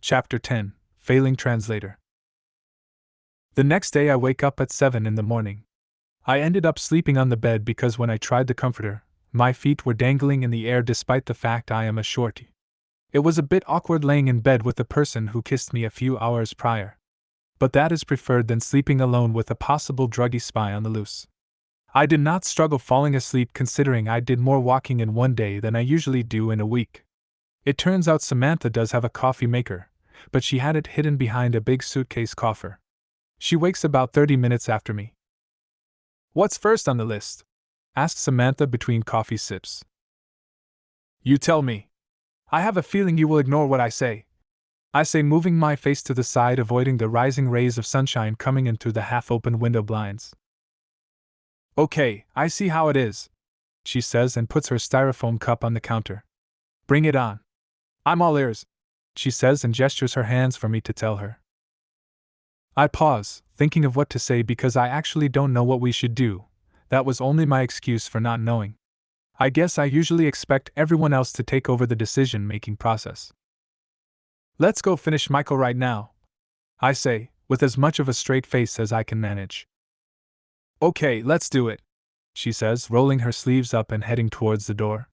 Chapter 10, Failing Translator. The next day I wake up at 7 in the morning. I ended up sleeping on the bed because when I tried the comforter, my feet were dangling in the air despite the fact I am a shorty. It was a bit awkward laying in bed with the person who kissed me a few hours prior. But that is preferred than sleeping alone with a possible druggy spy on the loose. I did not struggle falling asleep considering I did more walking in one day than I usually do in a week. It turns out Samantha does have a coffee maker, but she had it hidden behind a big suitcase coffer. She wakes about 30 minutes after me. "What's first on the list?" asks Samantha between coffee sips. "You tell me. I have a feeling you will ignore what I say," I say, moving my face to the side, avoiding the rising rays of sunshine coming in through the half-open window blinds. "Okay, I see how it is," she says and puts her styrofoam cup on the counter. "Bring it on. I'm all ears," she says and gestures her hands for me to tell her. I pause, thinking of what to say because I actually don't know what we should do. That was only my excuse for not knowing. I guess I usually expect everyone else to take over the decision-making process. "Let's go finish Michael right now," I say, with as much of a straight face as I can manage. "Okay, let's do it," she says, rolling her sleeves up and heading towards the door.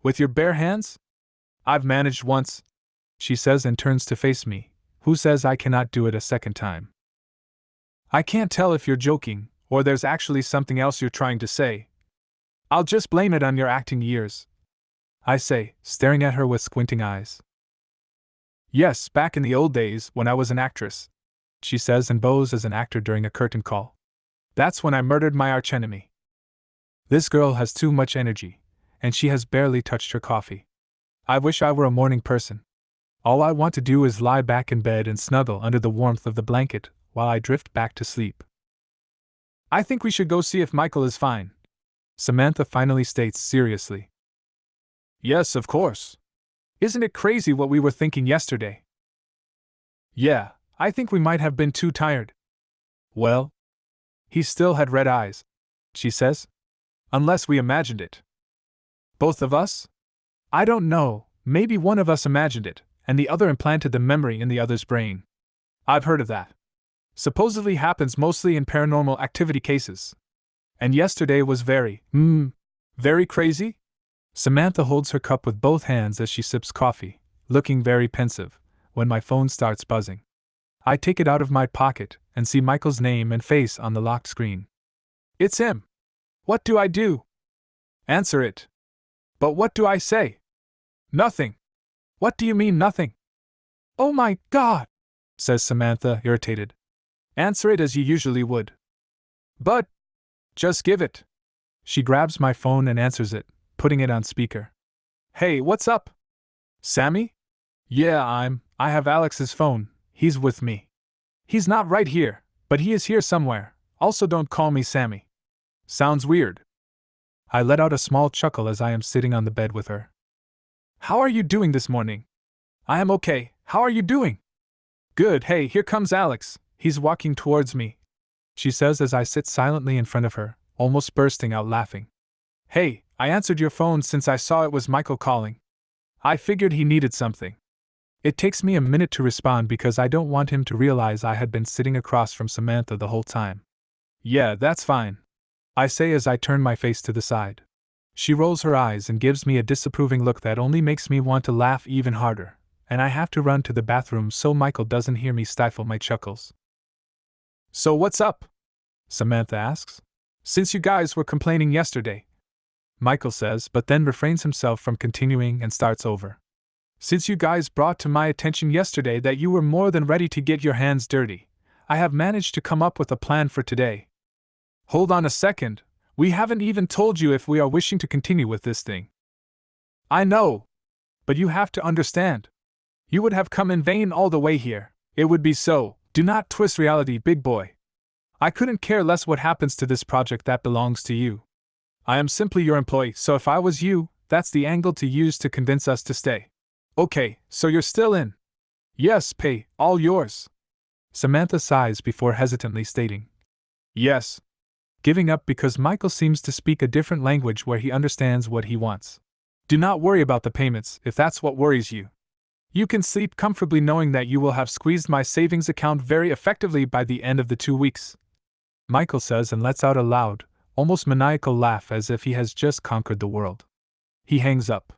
"With your bare hands?" "I've managed once," she says and turns to face me, who says I cannot do it a second time. "I can't tell if you're joking, or there's actually something else you're trying to say." "I'll just blame it on your acting years," I say, staring at her with squinting eyes. "Yes, back in the old days, when I was an actress," she says and bows as an actor during a curtain call. "That's when I murdered my archenemy." This girl has too much energy, and she has barely touched her coffee. I wish I were a morning person. All I want to do is lie back in bed and snuggle under the warmth of the blanket while I drift back to sleep. "I think we should go see if Michael is fine," Samantha finally states seriously. "Yes, of course. Isn't it crazy what we were thinking yesterday?" "Yeah, I think we might have been too tired." "Well, he still had red eyes," she says. "Unless we imagined it." "Both of us?" "I don't know, maybe one of us imagined it, and the other implanted the memory in the other's brain." "I've heard of that. Supposedly happens mostly in paranormal activity cases. And yesterday was very crazy?" Samantha holds her cup with both hands as she sips coffee, looking very pensive, when my phone starts buzzing. I take it out of my pocket and see Michael's name and face on the locked screen. "It's him. What do I do?" "Answer it." "But what do I say?" "Nothing." "What do you mean, nothing?" "Oh my God!" says Samantha, irritated. "Answer it as you usually would." "But..." "Just give it." She grabs my phone and answers it, putting it on speaker. "Hey, what's up?" "Sammy?" "Yeah, I have Alex's phone, he's with me." "He's not right here, but he is here somewhere, also don't call me Sammy." "Sounds weird." I let out a small chuckle as I am sitting on the bed with her. "How are you doing this morning?" "I am okay, how are you doing?" "Good, hey, here comes Alex, he's walking towards me," she says as I sit silently in front of her, almost bursting out laughing. "Hey, I answered your phone since I saw it was Michael calling. I figured he needed something." It takes me a minute to respond because I don't want him to realize I had been sitting across from Samantha the whole time. "Yeah, that's fine," I say as I turn my face to the side. She rolls her eyes and gives me a disapproving look that only makes me want to laugh even harder, and I have to run to the bathroom so Michael doesn't hear me stifle my chuckles. "So what's up?" Samantha asks. "Since you guys were complaining yesterday," Michael says, but then refrains himself from continuing and starts over. "Since you guys brought to my attention yesterday that you were more than ready to get your hands dirty, I have managed to come up with a plan for today." "Hold on a second, we haven't even told you if we are wishing to continue with this thing." "I know. But you have to understand. You would have come in vain all the way here. It would be so, do not twist reality, big boy. I couldn't care less what happens to this project that belongs to you. I am simply your employee, so if I was you, that's the angle to use to convince us to stay." "Okay, so you're still in?" "Yes, pay, all yours." Samantha sighs before hesitantly stating, "Yes." Giving up because Michael seems to speak a different language where he understands what he wants. "Do not worry about the payments, if that's what worries you. You can sleep comfortably knowing that you will have squeezed my savings account very effectively by the end of the 2 weeks. Michael says and lets out a loud, almost maniacal laugh as if he has just conquered the world. He hangs up.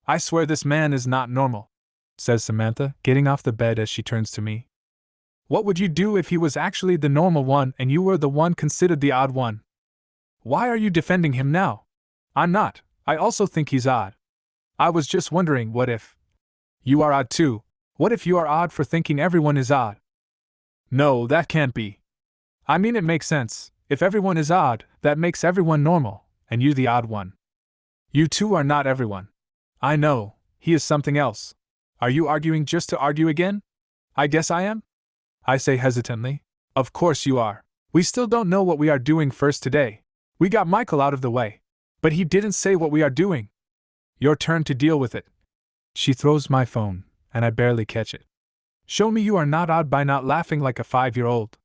I swear this man is not normal, says Samantha, getting off the bed as she turns to me. What would you do if he was actually the normal one and you were the one considered the odd one? Why are you defending him now? I'm not. I also think he's odd. I was just wondering, what if you are odd too? What if you are odd for thinking everyone is odd? No, that can't be. I mean, it makes sense. If everyone is odd, that makes everyone normal, and you the odd one. You two are not everyone. I know, he is something else. Are you arguing just to argue again? I guess I am? I say hesitantly. Of course you are. We still don't know what we are doing first today. We got Michael out of the way. But he didn't say what we are doing. Your turn to deal with it. She throws my phone, and I barely catch it. Show me you are not odd by not laughing like a 5-year-old.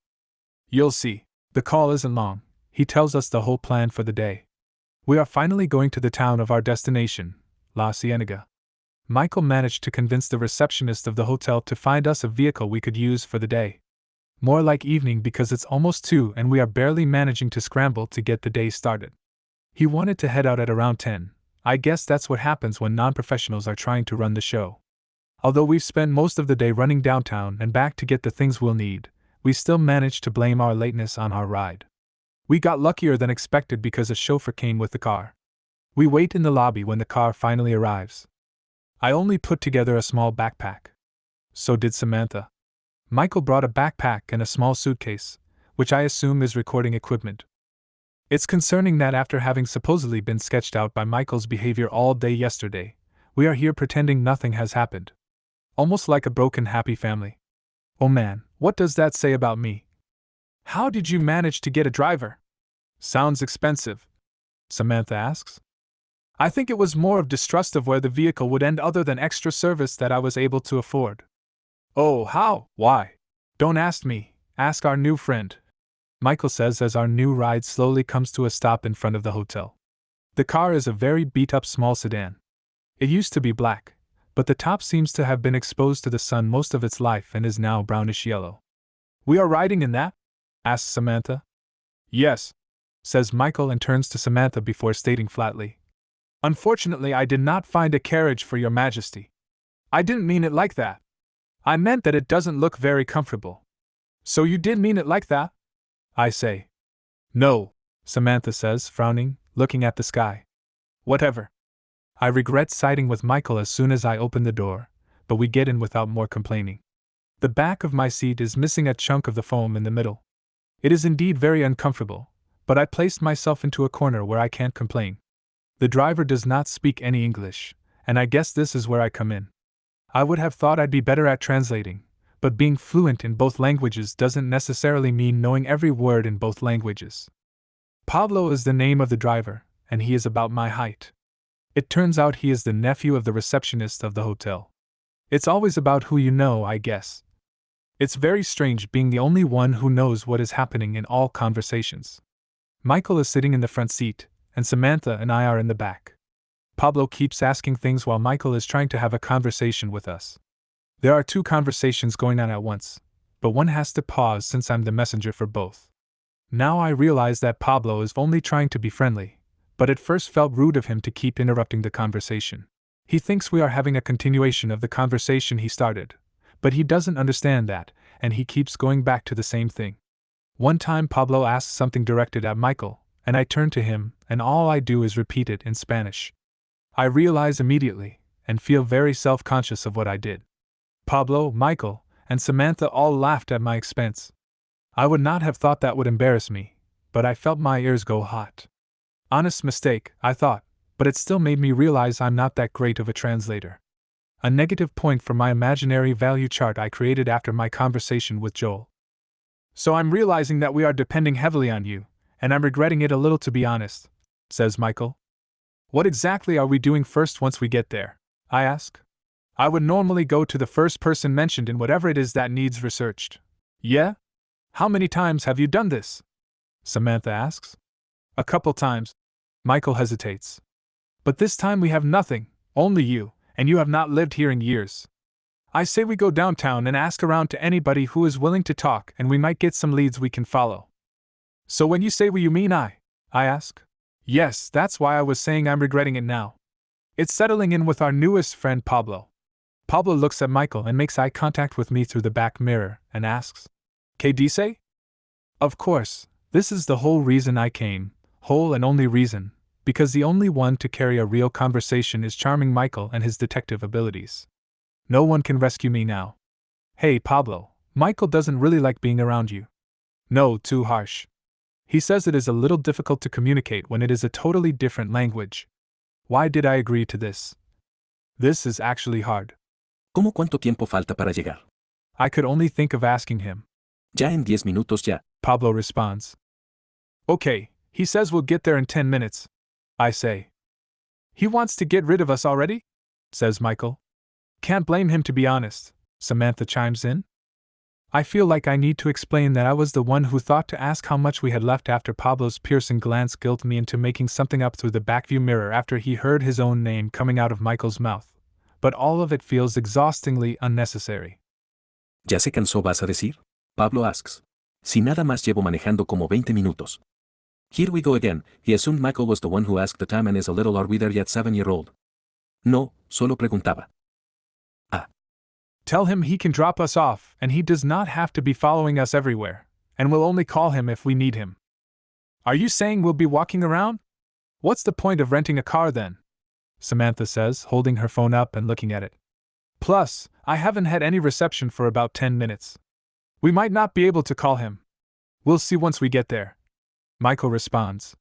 You'll see. The call isn't long. He tells us the whole plan for the day. We are finally going to the town of our destination, La Cienega. Michael managed to convince the receptionist of the hotel to find us a vehicle we could use for the day. More like evening because it's almost 2 and we are barely managing to scramble to get the day started. He wanted to head out at around 10. I guess that's what happens when non-professionals are trying to run the show. Although we've spent most of the day running downtown and back to get the things we'll need, we still managed to blame our lateness on our ride. We got luckier than expected because a chauffeur came with the car. We wait in the lobby when the car finally arrives. I only put together a small backpack. So did Samantha. Michael brought a backpack and a small suitcase, which I assume is recording equipment. It's concerning that after having supposedly been sketched out by Michael's behavior all day yesterday, we are here pretending nothing has happened. Almost like a broken happy family. Oh man, what does that say about me? How did you manage to get a driver? Sounds expensive, Samantha asks. I think it was more of distrust of where the vehicle would end other than extra service that I was able to afford. Oh, how? Why? Don't ask me, ask our new friend, Michael says as our new ride slowly comes to a stop in front of the hotel. The car is a very beat-up small sedan. It used to be black, but the top seems to have been exposed to the sun most of its life and is now brownish yellow. We are riding in that? Asks Samantha. Yes, says Michael and turns to Samantha before stating flatly. Unfortunately, I did not find a carriage for your majesty. I didn't mean it like that. I meant that it doesn't look very comfortable. So you did mean it like that? I say. No, Samantha says, frowning, looking at the sky. Whatever. I regret siding with Michael as soon as I open the door, but we get in without more complaining. The back of my seat is missing a chunk of the foam in the middle. It is indeed very uncomfortable, but I placed myself into a corner where I can't complain. The driver does not speak any English, and I guess this is where I come in. I would have thought I'd be better at translating, but being fluent in both languages doesn't necessarily mean knowing every word in both languages. Pablo is the name of the driver, and he is about my height. It turns out he is the nephew of the receptionist of the hotel. It's always about who you know, I guess. It's very strange being the only one who knows what is happening in all conversations. Michael is sitting in the front seat, and Samantha and I are in the back. Pablo keeps asking things while Michael is trying to have a conversation with us. There are 2 conversations going on at once, but one has to pause since I'm the messenger for both. Now I realize that Pablo is only trying to be friendly, but it first felt rude of him to keep interrupting the conversation. He thinks we are having a continuation of the conversation he started, but he doesn't understand that, and he keeps going back to the same thing. One time Pablo asks something directed at Michael, and I turn to him, and all I do is repeat it in Spanish. I realize immediately, and feel very self-conscious of what I did. Pablo, Michael, and Samantha all laughed at my expense. I would not have thought that would embarrass me, but I felt my ears go hot. Honest mistake, I thought, but it still made me realize I'm not that great of a translator. A negative point for my imaginary value chart I created after my conversation with Joel. So I'm realizing that we are depending heavily on you, and I'm regretting it a little to be honest, says Michael. What exactly are we doing first once we get there? I ask. I would normally go to the first person mentioned in whatever it is that needs researched. Yeah? How many times have you done this? Samantha asks. A couple times. Michael hesitates. But this time we have nothing, only you, and you have not lived here in years. I say we go downtown and ask around to anybody who is willing to talk, and we might get some leads we can follow. So when you say we, you mean I ask. Yes, that's why I was saying I'm regretting it now. It's settling in with our newest friend Pablo. Pablo looks at Michael and makes eye contact with me through the back mirror and asks, ¿Qué dice? Of course, this is the whole reason I came, whole and only reason, because the only one to carry a real conversation is charming Michael and his detective abilities. No one can rescue me now. Hey Pablo, Michael doesn't really like being around you. No, too harsh. He says it is a little difficult to communicate when it is a totally different language. Why did I agree to this? This is actually hard. ¿Cómo cuánto tiempo falta para llegar? I could only think of asking him. Ya en 10 minutos ya. Pablo responds. Okay, he says we'll get there in 10 minutes. I say. He wants to get rid of us already? Says Michael. Can't blame him, to be honest, Samantha chimes in. I feel like I need to explain that I was the one who thought to ask how much we had left after Pablo's piercing glance guilted me into making something up through the backview mirror after he heard his own name coming out of Michael's mouth. But all of it feels exhaustingly unnecessary. ¿Ya se cansó, vas a decir? Pablo asks. Si nada más llevo manejando como 20 minutos. Here we go again. He assumed Michael was the one who asked the time and is a little, are we there yet, 7-year-old? No, solo preguntaba. Tell him he can drop us off and he does not have to be following us everywhere, and we'll only call him if we need him. Are you saying we'll be walking around? What's the point of renting a car then? Samantha says, holding her phone up and looking at it. Plus, I haven't had any reception for about 10 minutes. We might not be able to call him. We'll see once we get there. Michael responds.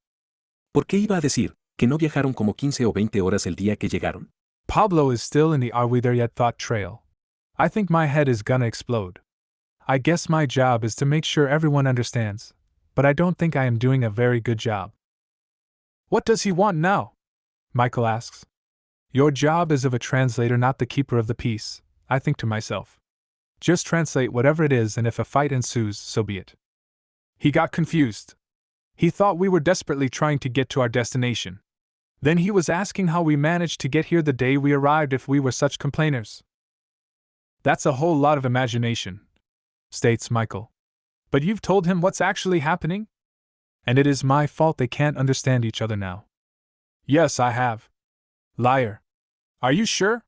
¿Por qué iba a decir que no viajaron como 15 o 20 horas el día que llegaron? Pablo is still in the are we there yet thought trail. I think my head is gonna explode. I guess my job is to make sure everyone understands, but I don't think I am doing a very good job. What does he want now? Michael asks. Your job is of a translator, not the keeper of the peace, I think to myself. Just translate whatever it is, and if a fight ensues, so be it. He got confused. He thought we were desperately trying to get to our destination. Then he was asking how we managed to get here the day we arrived if we were such complainers. That's a whole lot of imagination, states Michael. But you've told him what's actually happening? And it is my fault they can't understand each other now. Yes, I have. Liar. Are you sure?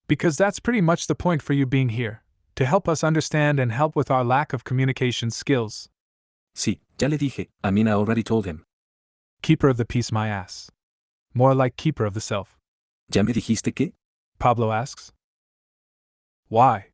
Because that's pretty much the point for you being here, to help us understand and help with our lack of communication skills. Sí, ya le dije, Amina already told him. Keeper of the peace, my ass. More like keeper of the self. ¿Ya me dijiste qué? Pablo asks. Why?